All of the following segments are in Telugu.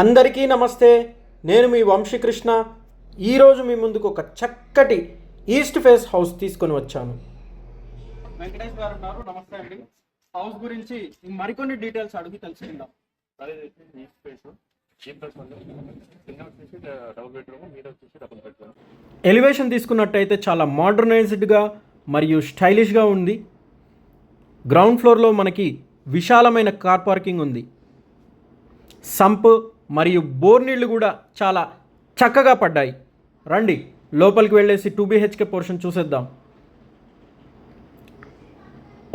అందరికీ నమస్తే. నేను మీ వంశీకృష్ణ. ఈరోజు మీ ముందుకు ఒక చక్కటి ఈస్ట్ ఫేస్ హౌస్ తీసుకొని వచ్చాను. వెంకటేష్ గారు ఉన్నారు. నమస్తే అండి. హౌస్ గురించి మరికొన్ని డీటెయిల్స్ అడిగి తెలుసుకుందాం. ఎలివేషన్ తీసుకున్నట్టయితే చాలా మోడర్నైజ్డ్గా మరియు స్టైలిష్గా ఉంది. గ్రౌండ్ ఫ్లోర్లో మనకి విశాలమైన కార్ పార్కింగ్ ఉంది. సంప్ మరియు బోర్ నీళ్లు కూడా చాలా చక్కగా పడ్డాయి. రండి లోపలికి వెళ్ళేసి 2 BHK పోర్షన్ చూసేద్దాం.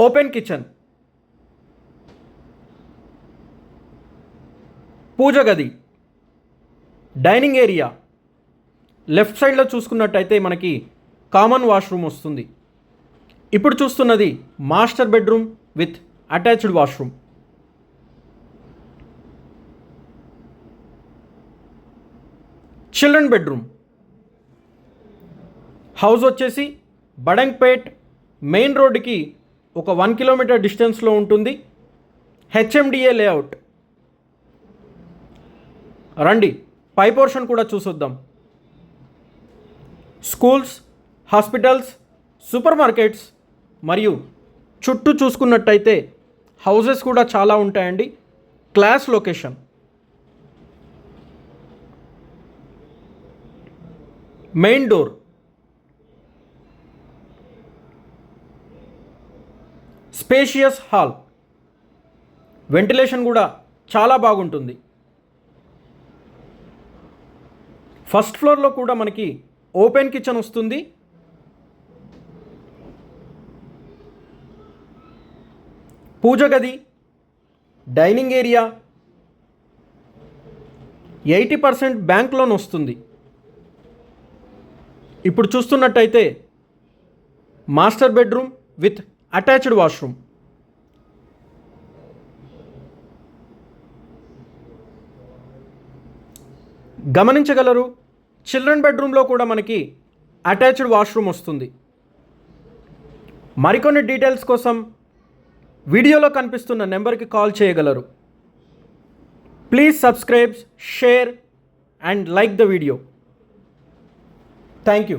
ఓపెన్ కిచెన్, పూజ గది, డైనింగ్ ఏరియా. లెఫ్ట్ సైడ్లో చూసుకున్నట్టయితే మనకి కామన్ వాష్రూమ్ వస్తుంది. ఇప్పుడు చూస్తున్నది master bedroom with attached washroom. Children bedroom. House వచ్చేసి బడంగ్పేట్ మెయిన్ రోడ్డుకి ఒక 1 కిలోమీటర్ డిస్టెన్స్లో ఉంటుంది. HMDA layout. రండి పై పోర్షన్ కూడా చూసొద్దాం. స్కూల్స్, హాస్పిటల్స్, సూపర్ మార్కెట్స్ మరియు చుట్టూ చూసుకున్నట్టయితే హౌసెస్ కూడా చాలా ఉంటాయండి. Class location. Main door, spacious hall, ventilation కూడా చాలా బాగుంటుంది. ఫస్ట్ ఫ్లోర్లో కూడా మనకి ఓపెన్ కిచెన్ వస్తుంది. పూజ గది, డైనింగ్ ఏరియా, 80% బ్యాంక్ లోన్ వస్తుంది. ఇప్పుడు చూస్తున్నట్టయితే master bedroom with attached washroom. గమనించగలరు, చిల్డ్రన్ బెడ్రూమ్లో కూడా మనకి అటాచ్డ్ వాష్రూమ్ వస్తుంది. మరికొన్ని డీటెయిల్స్ కోసం వీడియోలో కనిపిస్తున్న నెంబర్కి కాల్ చేయగలరు. Please subscribe, share and like the video. Thank you.